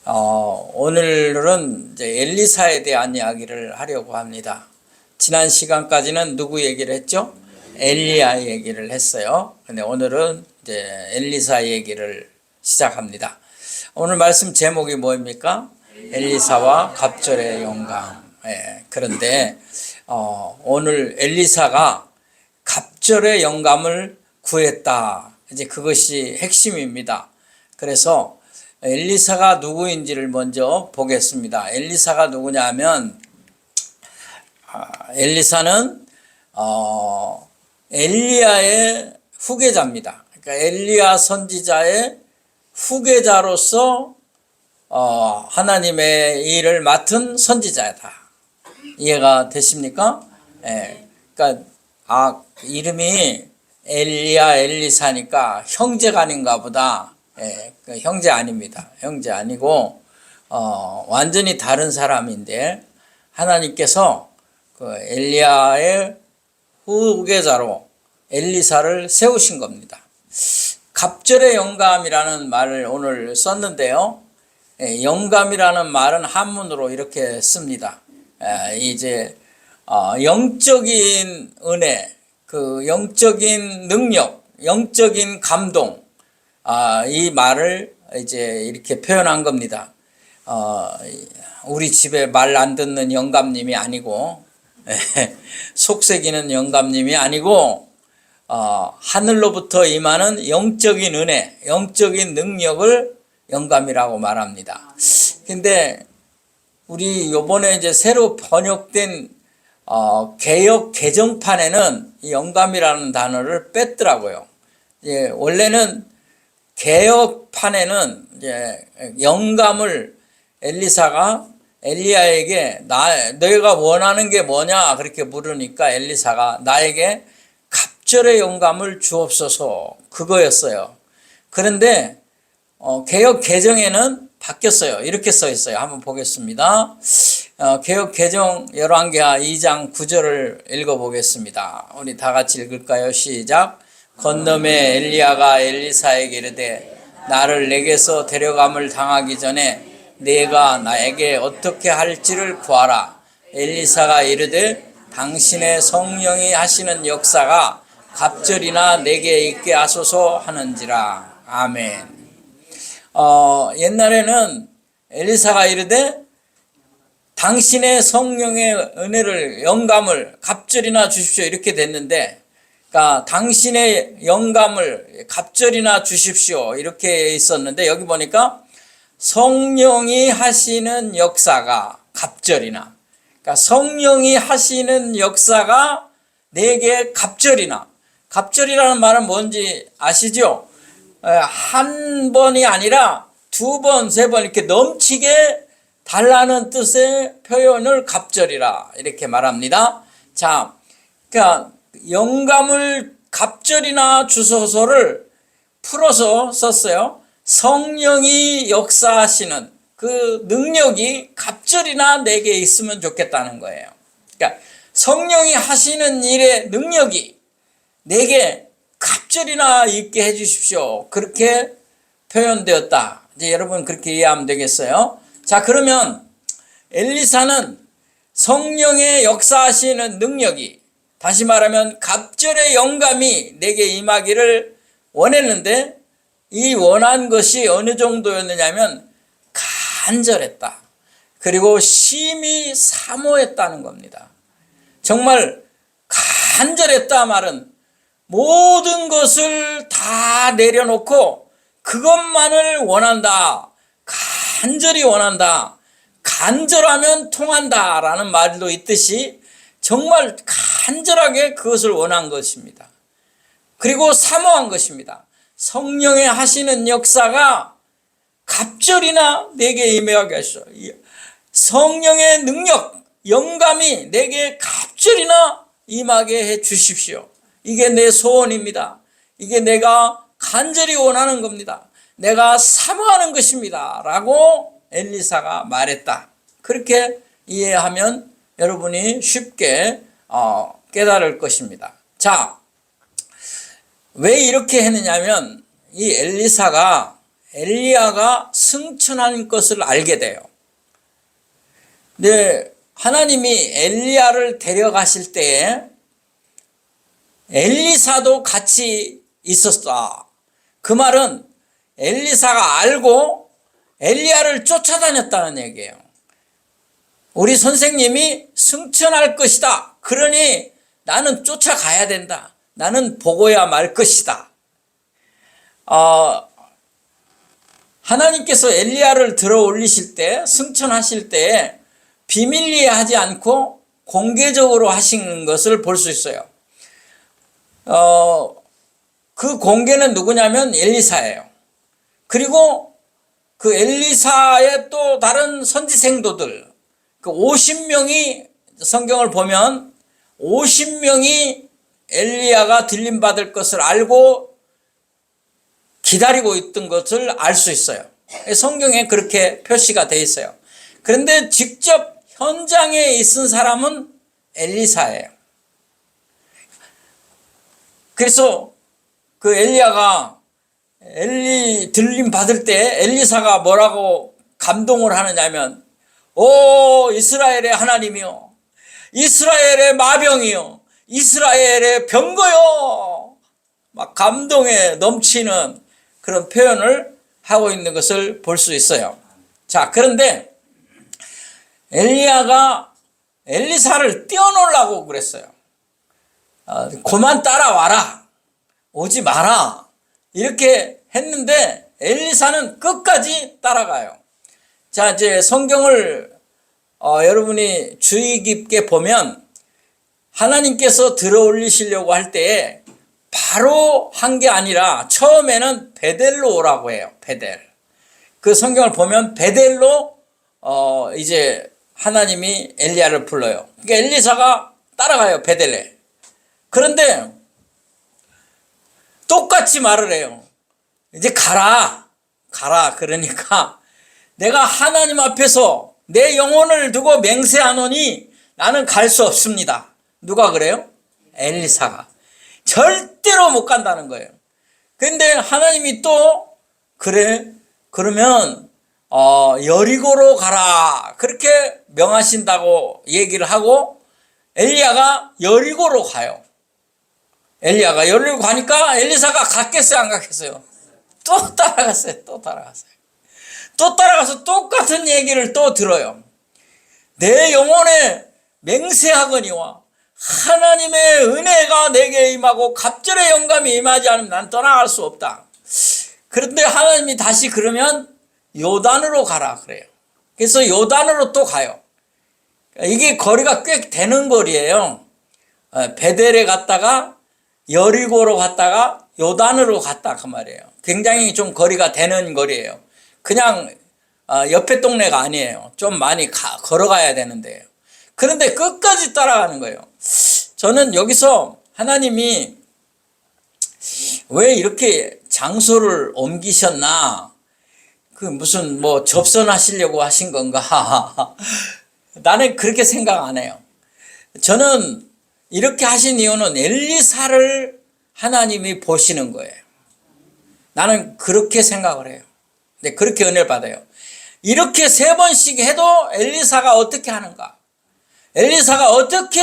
오늘은 이제 엘리사에 대한 이야기를 하려고 합니다. 지난 시간까지는 누구 얘기를 했죠? 엘리야 얘기를 했어요. 근데 오늘은 이제 엘리사 얘기를 시작합니다. 오늘 말씀 제목이 뭐입니까? 엘리사와 갑절의 영감. 그런데 오늘 엘리사가 갑절의 영감을 구했다. 이제 그것이 핵심입니다. 그래서 엘리사가 누구인지를 먼저 보겠습니다. 엘리사가 누구냐면 엘리사는 엘리야의 후계자입니다. 그러니까 엘리야 선지자의 후계자로서 하나님의 일을 맡은 선지자다. 이해가 되십니까? 그러니까 이름이 엘리야 엘리사니까 형제가 아닌가 보다. 그 형제 아닙니다. 형제 아니고 완전히 다른 사람인데 하나님께서 그 엘리야의 후계자로 엘리사를 세우신 겁니다. 갑절의 영감이라는 말을 오늘 썼는데요. 영감이라는 말은 한문으로 이렇게 씁니다. 이제 영적인 은혜, 그 영적인 능력, 영적인 감동, 이 말을 이제 이렇게 표현한 겁니다. 우리 집에 말 안 듣는 영감님이 아니고, 속삭이는 영감님이 아니고, 하늘로부터 임하는 영적인 은혜, 영적인 능력을 영감이라고 말합니다. 근데 우리 요번에 이제 새로 번역된 개역 개정판에는 이 영감이라는 단어를 뺐더라고요. 원래는 개역판에는 이제 영감을 엘리사가 엘리야에게 너희가 원하는 게 뭐냐 그렇게 물으니까 엘리사가 나에게 갑절의 영감을 주옵소서 그거였어요. 그런데 개역 개정에는 바뀌었어요. 이렇게 써 있어요. 한번 보겠습니다. 개역 개정 열왕기하 2장 9절을 읽어보겠습니다. 우리 다 같이 읽을까요? 시작. 건너매 엘리야가 엘리사에게 이르되 나를 내게서 데려감을 당하기 전에 네가 나에게 어떻게 할지를 구하라. 엘리사가 이르되 당신의 성령이 하시는 역사가 갑절이나 내게 있게 하소서 하는지라. 아멘. 옛날에는 엘리사가 이르되 당신의 성령의 은혜를 영감을 갑절이나 주십시오 이렇게 됐는데, 그러니까 당신의 영감을 갑절이나 주십시오 이렇게 있었는데 여기 보니까 성령이 하시는 역사가 갑절이나, 그러니까 성령이 하시는 역사가 내게 갑절이나. 갑절이라는 말은 뭔지 아시죠? 한 번이 아니라 두 번, 세 번 이렇게 넘치게 달라는 뜻의 표현을 갑절이라 이렇게 말합니다. 자, 그러니까 영감을 갑절이나 주소서를 풀어서 썼어요. 성령이 역사하시는 그 능력이 갑절이나 내게 있으면 좋겠다는 거예요. 그러니까 성령이 하시는 일의 능력이 내게 갑절이나 있게 해주십시오. 그렇게 표현되었다. 이제 여러분 그렇게 이해하면 되겠어요. 자, 그러면 엘리사는 성령의 역사하시는 능력이, 다시 말하면 갑절의 영감이 내게 임하기를 원했는데 이 원한 것이 어느 정도였느냐면 간절했다. 그리고 심히 사모했다는 겁니다. 정말 간절했다 말은 모든 것을 다 내려놓고 그것만을 원한다. 간절히 원한다. 간절하면 통한다 라는 말도 있듯이 정말 간절하게 그것을 원한 것입니다. 그리고 사모한 것입니다. 성령의 하시는 역사가 갑절이나 내게 임하게 하시오. 성령의 능력, 영감이 내게 갑절이나 임하게 해 주십시오. 이게 내 소원입니다. 이게 내가 간절히 원하는 겁니다. 내가 사모하는 것입니다. 라고 엘리사가 말했다. 그렇게 이해하면 여러분이 쉽게 깨달을 것입니다. 자, 왜 이렇게 했느냐면 이 엘리사가 엘리야가 승천한 것을 알게 돼요. 근데 하나님이 엘리야를 데려가실 때에 엘리사도 같이 있었다. 그 말은 엘리사가 알고 엘리야를 쫓아다녔다는 얘기예요. 우리 선생님이 승천할 것이다. 그러니 나는 쫓아가야 된다. 나는 보고야 말 것이다. 하나님께서 엘리야를 들어 올리실 때, 승천하실 때 비밀리에 하지 않고 공개적으로 하신 것을 볼 수 있어요. 그 공개는 누구냐면 엘리사예요. 그리고 그 엘리사의 또 다른 선지생도들, 그 50명이 성경을 보면 50명이 엘리야가 들림받을 것을 알고 기다리고 있던 것을 알 수 있어요. 성경에 그렇게 표시가 되어 있어요. 그런데 직접 현장에 있은 사람은 엘리사예요. 그래서 그 엘리야가 들림 받을 때 엘리사가 뭐라고 감동을 하느냐면, 오 이스라엘의 하나님이요, 이스라엘의 마병이요, 이스라엘의 병거요, 막 감동에 넘치는 그런 표현을 하고 있는 것을 볼 수 있어요. 자, 그런데 엘리야가 엘리사를 띄워놓으려고 그랬어요. 그만 따라와라, 오지 마라, 이렇게 했는데 엘리사는 끝까지 따라가요. 자, 이제 성경을 여러분이 주의 깊게 보면 하나님께서 들어 올리시려고 할 때에 바로 한 게 아니라 처음에는 베델로 오라고 해요. 베델. 그 성경을 보면 베델로 이제 하나님이 엘리야를 불러요. 그러니까 엘리사가 따라가요, 베델에. 그런데 똑같이 말을 해요. 이제 가라. 그러니까 내가 하나님 앞에서 내 영혼을 두고 맹세하노니 나는 갈 수 없습니다. 누가 그래요? 엘리사가. 절대로 못 간다는 거예요. 근데 하나님이 또 그래, 그러면 여리고로 가라, 그렇게 명하신다고 얘기를 하고 엘리야가 여리고로 가요. 엘리야가 여리고 가니까 엘리사가 갔겠어요, 안 갔겠어요? 또 따라갔어요. 또 따라가서 똑같은 얘기를 또 들어요. 내 영혼에 맹세하거니와 하나님의 은혜가 내게 임하고 갑절의 영감이 임하지 않으면 난 떠나갈 수 없다. 그런데 하나님이 다시 그러면 요단으로 가라 그래요. 그래서 요단으로 또 가요. 이게 거리가 꽤 되는 거리예요. 베델에 갔다가 여리고로 갔다가 요단으로 갔다 그 말이에요. 굉장히 좀 거리가 되는 거리예요. 그냥 옆에 동네가 아니에요. 좀 많이 걸어가야 되는데요. 그런데 끝까지 따라가는 거예요. 저는 여기서 하나님이 왜 이렇게 장소를 옮기셨나, 그 무슨 뭐 접선하시려고 하신 건가 나는 그렇게 생각 안 해요. 저는 이렇게 하신 이유는 엘리사를 하나님이 보시는 거예요. 나는 그렇게 생각을 해요. 근데 그렇게 은혜를 받아요. 이렇게 3번씩 해도 엘리사가 어떻게 하는가, 엘리사가 어떻게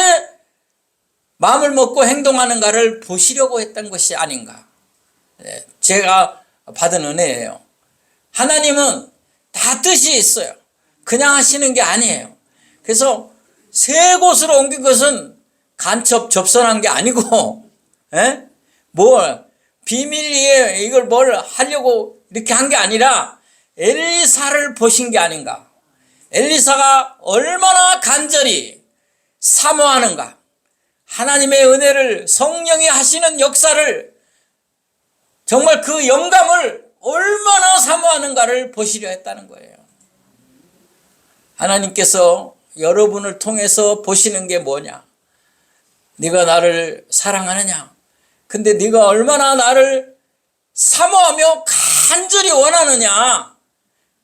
마음을 먹고 행동하는가를 보시려고 했던 것이 아닌가. 제가 받은 은혜예요. 하나님은 다 뜻이 있어요. 그냥 하시는 게 아니에요. 그래서 3곳으로 옮긴 것은 간첩 접선한 게 아니고, 뭘 비밀리에 이걸 뭘 하려고 이렇게 한 게 아니라 엘리사를 보신 게 아닌가. 엘리사가 얼마나 간절히 사모하는가, 하나님의 은혜를, 성령이 하시는 역사를, 정말 그 영감을 얼마나 사모하는가를 보시려 했다는 거예요. 하나님께서 여러분을 통해서 보시는 게 뭐냐? 네가 나를 사랑하느냐? 근데 네가 얼마나 나를 사모하며 간절히 원하느냐?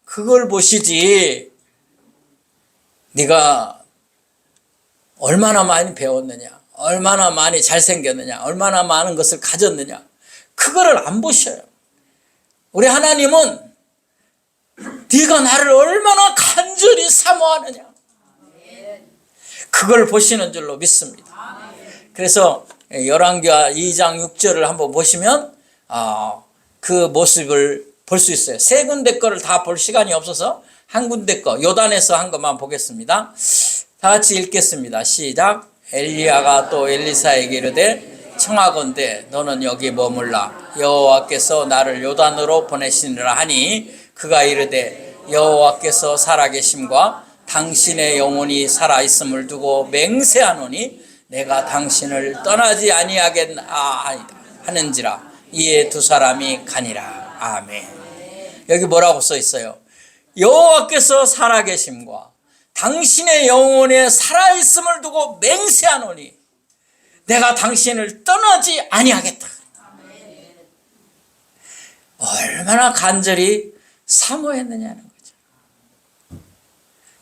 그걸 보시지, 네가 얼마나 많이 배웠느냐, 얼마나 많이 잘생겼느냐, 얼마나 많은 것을 가졌느냐, 그거를 안 보셔요. 우리 하나님은 네가 나를 얼마나 간절히 사모하느냐. 그걸 보시는 줄로 믿습니다. 그래서 열왕기하 2장 6절을 한번 보시면 그 모습을 볼 수 있어요. 세 군데 거를 다 볼 시간이 없어서 한 군데 거, 요단에서 한 것만 보겠습니다. 다 같이 읽겠습니다. 시작. 엘리야가 또 엘리사에게 이르되 청하건대 너는 여기 머물라. 여호와께서 나를 요단으로 보내시느라 하니 그가 이르되 여호와께서 살아계심과 당신의 영혼이 살아있음을 두고 맹세하노니 내가 당신을 떠나지 아니하겠하는지라. 이에 두 사람이 가니라. 아멘. 여기 뭐라고 써 있어요? 여호와께서 살아계심과 당신의 영혼에 살아있음을 두고 맹세하노니 내가 당신을 떠나지 아니하겠다. 얼마나 간절히 사모했느냐는 거죠.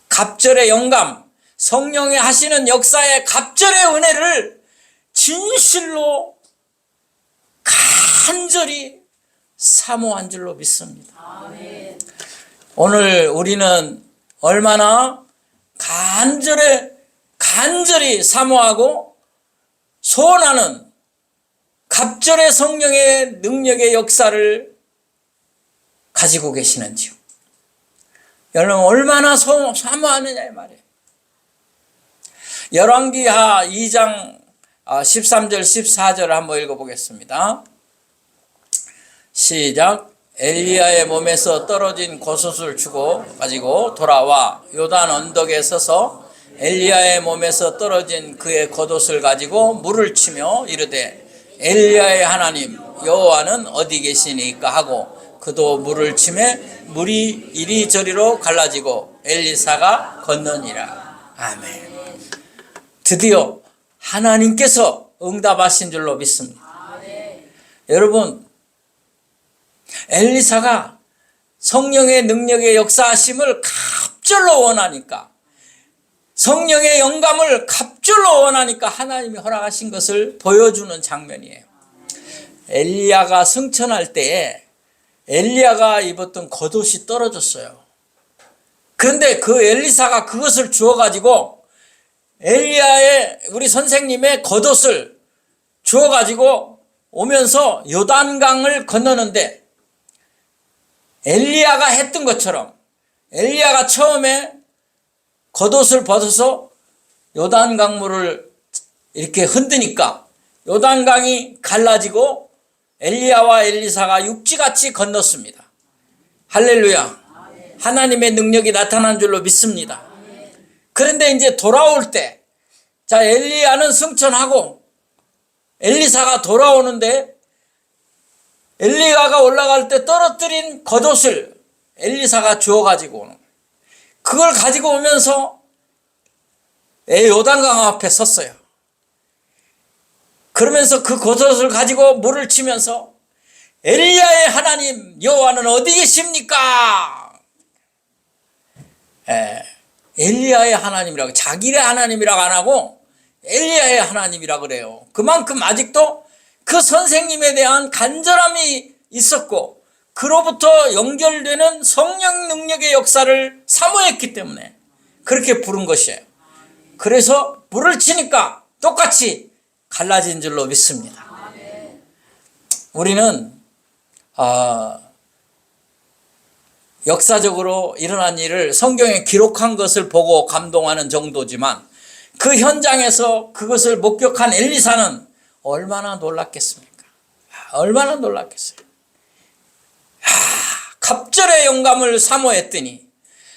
갑절의 영감, 성령이 하시는 역사의 갑절의 은혜를 진실로 간절히 사모한 줄로 믿습니다. 오늘 우리는 얼마나 간절히 사모하고 소원하는 갑절의 성령의 능력의 역사를 가지고 계시는지요. 여러분 얼마나 사모하느냐 이 말이에요. 열왕기하 2장 13절 14절을 한번 읽어보겠습니다. 시작. 엘리야의 몸에서 떨어진 겉옷을 주고 가지고 돌아와 요단 언덕에 서서 엘리야의 몸에서 떨어진 그의 겉옷을 가지고 물을 치며 이르되 엘리야의 하나님 여호와는 어디 계시니까 하고 그도 물을 치매 물이 이리저리로 갈라지고 엘리사가 건너니라. 아멘. 드디어 하나님께서 응답하신 줄로 믿습니다. 여러분 엘리사가 성령의 능력의 역사하심을 갑절로 원하니까, 성령의 영감을 갑절로 원하니까 하나님이 허락하신 것을 보여주는 장면이에요. 엘리야가 승천할 때에 엘리야가 입었던 겉옷이 떨어졌어요. 그런데 그 엘리사가 그것을 주워가지고 엘리야의 우리 선생님의 겉옷을 주워가지고 오면서 요단강을 건너는데 엘리야가 했던 것처럼 엘리야가 처음에 겉옷을 벗어서 요단강물을 이렇게 흔드니까 요단강이 갈라지고 엘리야와 엘리사가 육지같이 건넜습니다. 할렐루야. 하나님의 능력이 나타난 줄로 믿습니다. 그런데 이제 돌아올 때, 자, 엘리야는 승천하고 엘리사가 돌아오는데 엘리야가 올라갈 때 떨어뜨린 겉옷을 엘리사가 주워가지고 오는 거예요. 그걸 가지고 오면서 요단강 앞에 섰어요. 그러면서 그 겉옷을 가지고 물을 치면서 엘리야의 하나님 여호와는 어디 계십니까? 엘리야의 하나님이라고, 자기의 하나님이라고 안 하고 엘리야의 하나님이라고 그래요. 그만큼 아직도 그 선생님에 대한 간절함이 있었고 그로부터 연결되는 성령 능력의 역사를 사모했기 때문에 그렇게 부른 것이에요. 그래서 물을 치니까 똑같이 갈라진 줄로 믿습니다. 우리는 역사적으로 일어난 일을 성경에 기록한 것을 보고 감동하는 정도지만 그 현장에서 그것을 목격한 엘리사는 얼마나 놀랐겠습니까? 얼마나 놀랐겠어요. 갑절의 영감을 사모했더니,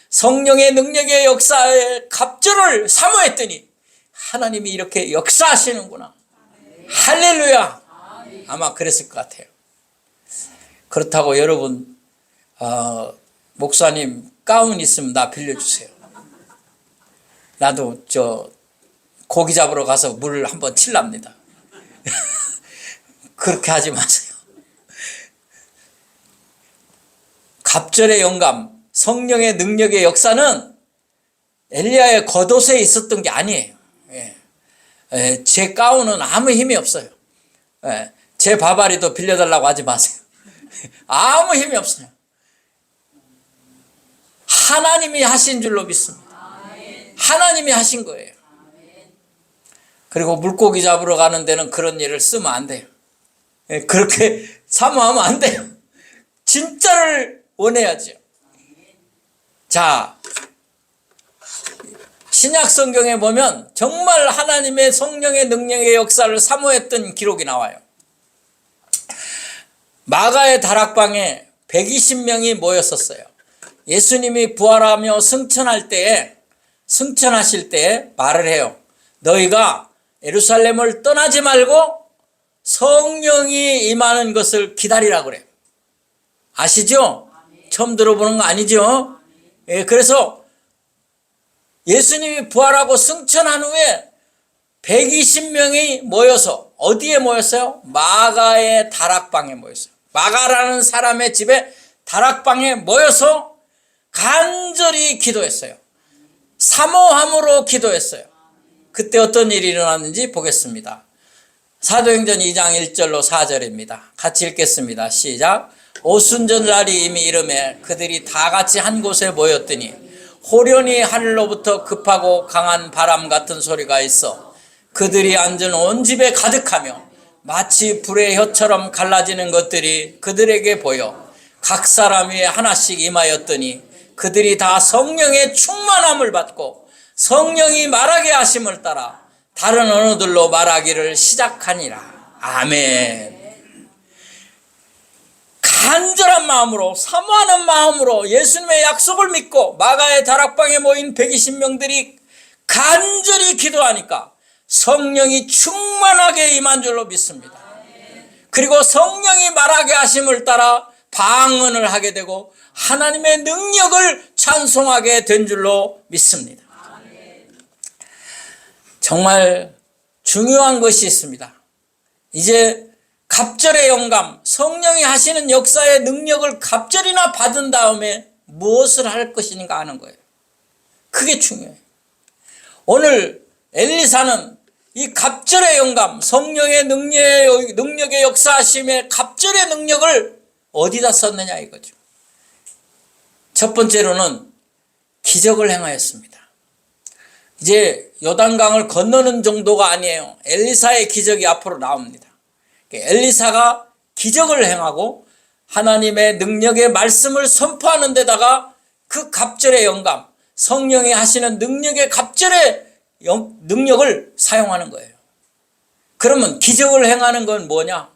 성령의 능력의 역사의 갑절을 사모했더니 하나님이 이렇게 역사하시는구나. 할렐루야. 아마 그랬을 것 같아요. 그렇다고 여러분 목사님 가운 있으면 나 빌려주세요. 나도 고기 잡으러 가서 물 한번 칠랍니다. 그렇게 하지 마세요. 갑절의 영감, 성령의 능력의 역사는 엘리야의 겉옷에 있었던 게 아니에요. 제 가운은 아무 힘이 없어요. 제 바바리도 빌려달라고 하지 마세요. 아무 힘이 없어요. 하나님이 하신 줄로 믿습니다. 하나님이 하신 거예요. 그리고 물고기 잡으러 가는 데는 그런 일을 쓰면 안 돼요. 그렇게 사모하면 안 돼요. 진짜를 원해야죠. 자, 신약 성경에 보면 정말 하나님의 성령의 능력의 역사를 사모했던 기록이 나와요. 마가의 다락방에 120명이 모였었어요. 예수님이 부활하며 승천하실 때에 말을 해요. 너희가 예루살렘을 떠나지 말고 성령이 임하는 것을 기다리라 그래요. 아시죠? 처음 들어보는 거 아니죠? 그래서 예수님이 부활하고 승천한 후에 120명이 모여서 어디에 모였어요? 마가의 다락방에 모였어요. 마가라는 사람의 집에 다락방에 모여서 간절히 기도했어요. 사모함으로 기도했어요. 그때 어떤 일이 일어났는지 보겠습니다. 사도행전 2장 1절로 4절입니다. 같이 읽겠습니다. 시작. 오순절날이 이미 이름에 그들이 다 같이 한 곳에 모였더니 호련히 하늘로부터 급하고 강한 바람 같은 소리가 있어 그들이 앉은 온 집에 가득하며 마치 불의 혀처럼 갈라지는 것들이 그들에게 보여 각 사람 위에 하나씩 임하였더니 그들이 다 성령의 충만함을 받고 성령이 말하게 하심을 따라 다른 언어들로 말하기를 시작하니라. 아멘. 간절한 마음으로 사모하는 마음으로 예수님의 약속을 믿고 마가의 다락방에 모인 120명들이 간절히 기도하니까 성령이 충만하게 임한 줄로 믿습니다. 그리고 성령이 말하게 하심을 따라 방언을 하게 되고 하나님의 능력을 찬송하게 된 줄로 믿습니다. 정말 중요한 것이 있습니다. 이제 갑절의 영감, 성령이 하시는 역사의 능력을 갑절이나 받은 다음에 무엇을 할 것인가 하는 거예요. 그게 중요해요. 오늘 엘리사는 이 갑절의 영감, 성령의 능력의 역사하심의 갑절의 능력을 어디다 썼느냐 이거죠. 첫 번째로는 기적을 행하였습니다. 이제 요단강을 건너는 정도가 아니에요. 엘리사의 기적이 앞으로 나옵니다. 엘리사가 기적을 행하고 하나님의 능력의 말씀을 선포하는 데다가 그 갑절의 영감, 성령이 하시는 능력의 갑절의 능력을 사용하는 거예요. 그러면 기적을 행하는 건 뭐냐?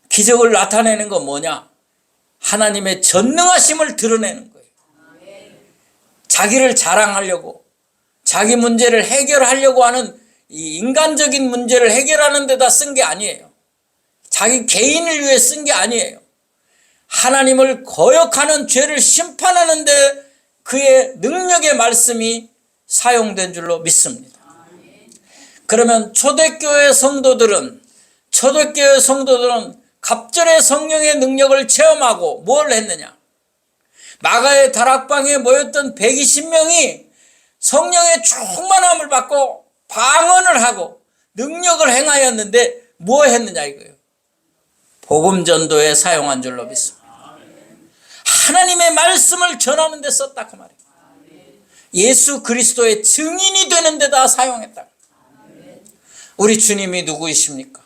기적을 나타내는 건 뭐냐? 하나님의 전능하심을 드러내는 거예요. 자기를 자랑하려고 자기 문제를 해결하려고 하는 이 인간적인 문제를 해결하는 데다 쓴 게 아니에요. 자기 개인을 위해 쓴 게 아니에요. 하나님을 거역하는 죄를 심판하는 데 그의 능력의 말씀이 사용된 줄로 믿습니다. 그러면 초대교회 성도들은 갑절의 성령의 능력을 체험하고 뭘 했느냐? 마가의 다락방에 모였던 120명이 성령의 충만함을 받고 방언을 하고 능력을 행하였는데 뭐 했느냐 이거예요. 복음 전도에 사용한 줄로 믿습니다. 하나님의 말씀을 전하는 데 썼다 그 말이에요. 예수 그리스도의 증인이 되는 데다 사용했다. 우리 주님이 누구이십니까?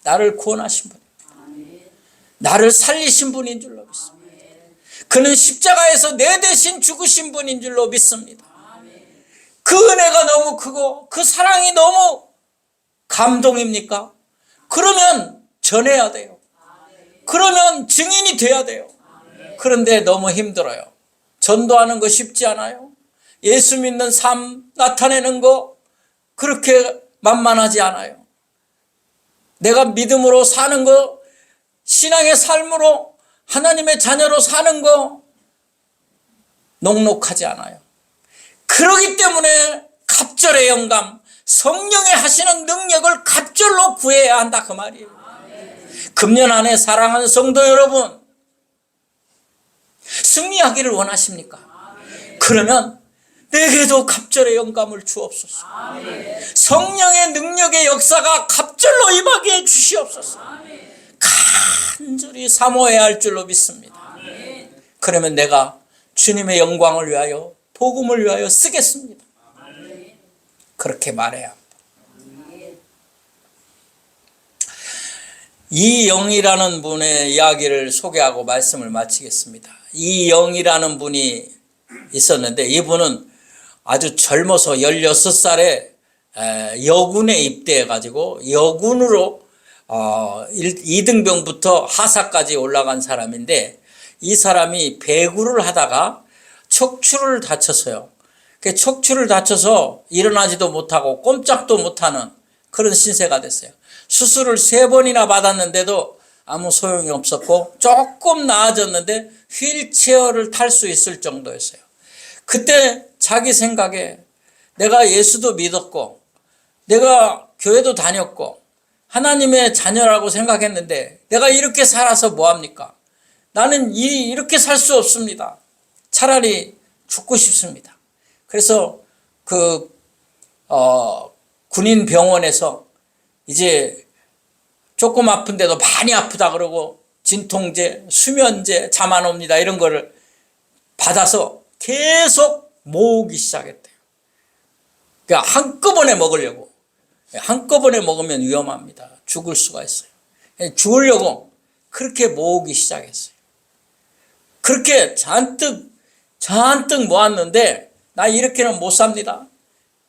나를 구원하신 분입니다. 나를 살리신 분인 줄로 믿습니다. 그는 십자가에서 내 대신 죽으신 분인 줄로 믿습니다. 그 은혜가 너무 크고 그 사랑이 너무 감동입니까? 그러면 전해야 돼요. 그러면 증인이 돼야 돼요. 그런데 너무 힘들어요. 전도하는 거 쉽지 않아요. 예수 믿는 삶 나타내는 거 그렇게 만만하지 않아요. 내가 믿음으로 사는 거, 신앙의 삶으로 하나님의 자녀로 사는 거 녹록하지 않아요. 그러기 때문에 갑절의 영감, 성령의 하시는 능력을 갑절로 구해야 한다 그 말이에요. 금년 안에 사랑하는 성도 여러분, 승리하기를 원하십니까? 그러면 내게도 갑절의 영감을 주옵소서. 성령의 능력의 역사가 갑절로 임하게 해 주시옵소서. 간절히 사모해야 할 줄로 믿습니다. 그러면 내가 주님의 영광을 위하여 복음을 위하여 쓰겠습니다. 그렇게 말해야 합니다. 이영이라는 분의 이야기를 소개하고 말씀을 마치겠습니다. 이영이라는 분이 있었는데 이분은 아주 젊어서 16살에 여군에 입대해 가지고 여군으로 2등병부터 하사까지 올라간 사람인데 이 사람이 배구를 하다가 척추를 다쳐서요. 그 척추를 다쳐서 일어나지도 못하고 꼼짝도 못하는 그런 신세가 됐어요. 수술을 3번이나 받았는데도 아무 소용이 없었고 조금 나아졌는데 휠체어를 탈 수 있을 정도였어요. 그때 자기 생각에 내가 예수도 믿었고 내가 교회도 다녔고 하나님의 자녀라고 생각했는데 내가 이렇게 살아서 뭐합니까? 나는 이렇게 살 수 없습니다. 차라리 죽고 싶습니다. 그래서 군인 병원에서 이제 조금 아픈데도 많이 아프다 그러고 진통제, 수면제, 잠 안 옵니다 이런 거를 받아서 계속 모으기 시작했대요. 그러니까 한꺼번에 먹으려고. 한꺼번에 먹으면 위험합니다. 죽을 수가 있어요. 죽으려고 그렇게 모으기 시작했어요. 그렇게 잔뜩 모았는데 나 이렇게는 못 삽니다.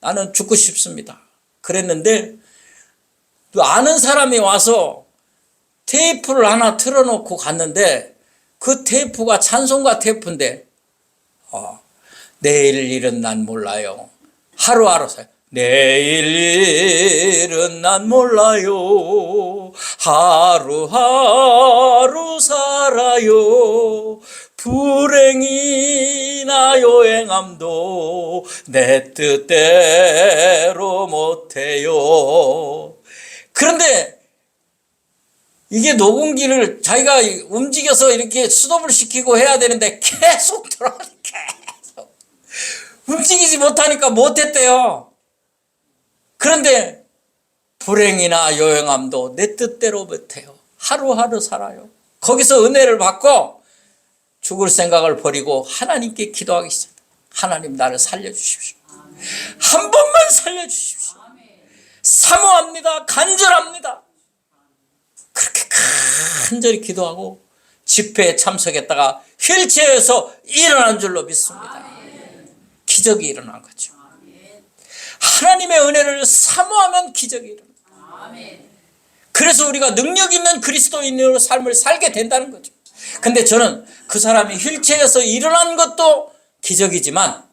나는 죽고 싶습니다. 그랬는데 또 아는 사람이 와서 테이프를 하나 틀어놓고 갔는데 그 테이프가 찬송가 테이프인데 내일 일은 난 몰라요. 하루하루 살. 내일 일은 난 몰라요. 하루하루 살아요. 불행이나 요행함도 내 뜻대로 못해요. 그런데 이게 녹음기를 자기가 움직여서 이렇게 스톱을 시키고 해야 되는데 계속 들어가니까 계속 움직이지 못하니까 못했대요. 그런데 불행이나 요행함도 내 뜻대로 못해요. 하루하루 살아요. 거기서 은혜를 받고 죽을 생각을 버리고 하나님께 기도하기 시작합니다. 하나님 나를 살려주십시오. 한 번만 살려주십시오. 사모합니다. 간절합니다. 그렇게 간절히 기도하고 집회에 참석했다가 휠체어에서 일어난 줄로 믿습니다. 기적이 일어난 거죠. 하나님의 은혜를 사모하면 기적이 일어납니다. 그래서 우리가 능력 있는 그리스도인의 삶을 살게 된다는 거죠. 근데 저는 그 사람이 휠체어에서 일어난 것도 기적이지만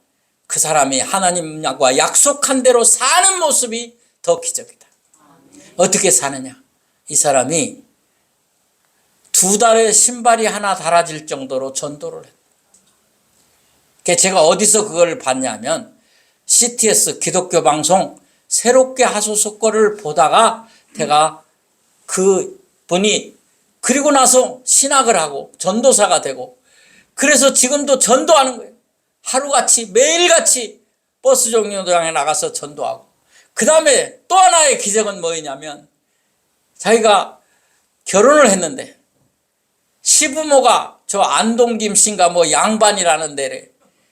그 사람이 하나님과 약속한 대로 사는 모습이 더 기적이다. 어떻게 사느냐? 이 사람이 2달에 신발이 하나 달아질 정도로 전도를 했다. 제가 어디서 그걸 봤냐면 CTS 기독교 방송 새롭게 하소서 거를 보다가 제가 그 분이 그리고 나서 신학을 하고 전도사가 되고 그래서 지금도 전도하는 거예요. 하루같이 매일같이 버스 정류장에 나가서 전도하고 그 다음에 또 하나의 기적은 뭐였냐면 자기가 결혼을 했는데 시부모가 저 안동김 씨인가 뭐 양반이라는 데래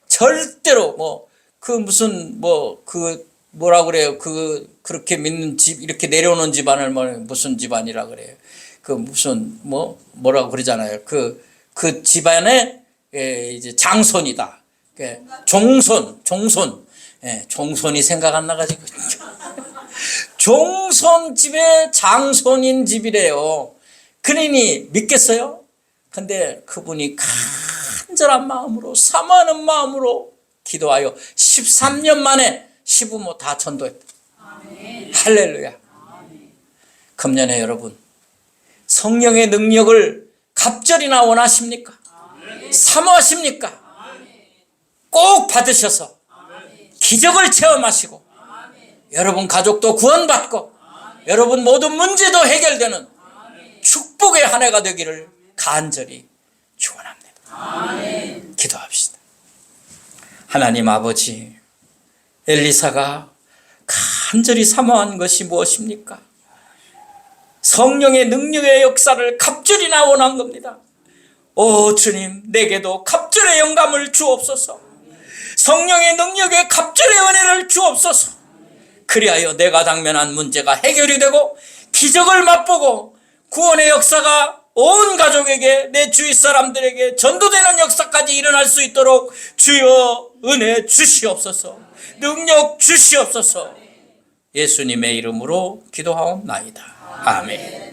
절대로 뭐라 그래요? 그렇게 믿는 집 이렇게 내려오는 집안을 무슨 집안이라 그래요? 뭐라고 그러잖아요. 그 집안의 이제 장손이다. 종손. 종손이 생각 안 나가지고 종손 집의 장손인 집이래요. 그러니 믿겠어요? 근데 그분이 간절한 마음으로 사모하는 마음으로 기도하여 13년 만에 시부모 다 전도했다. 아멘. 할렐루야. 아멘. 금년에 여러분 성령의 능력을 갑절이나 원하십니까? 아멘. 사모하십니까? 아멘. 꼭 받으셔서 아멘. 기적을 체험하시고 아멘. 여러분 가족도 구원받고 아멘. 여러분 모든 문제도 해결되는 아멘. 축복의 한 해가 되기를 간절히 축원합니다. 아멘. 기도합시다. 하나님 아버지, 엘리사가 간절히 사모한 것이 무엇입니까? 성령의 능력의 역사를 갑절이나 원한 겁니다. 오 주님, 내게도 갑절의 영감을 주옵소서. 성령의 능력에 갑절의 은혜를 주옵소서. 그리하여 내가 당면한 문제가 해결이 되고 기적을 맛보고 구원의 역사가 온 가족에게, 내 주위 사람들에게 전도되는 역사까지 일어날 수 있도록 주여 은혜 주시옵소서. 능력 주시옵소서. 예수님의 이름으로 기도하옵나이다. 아멘.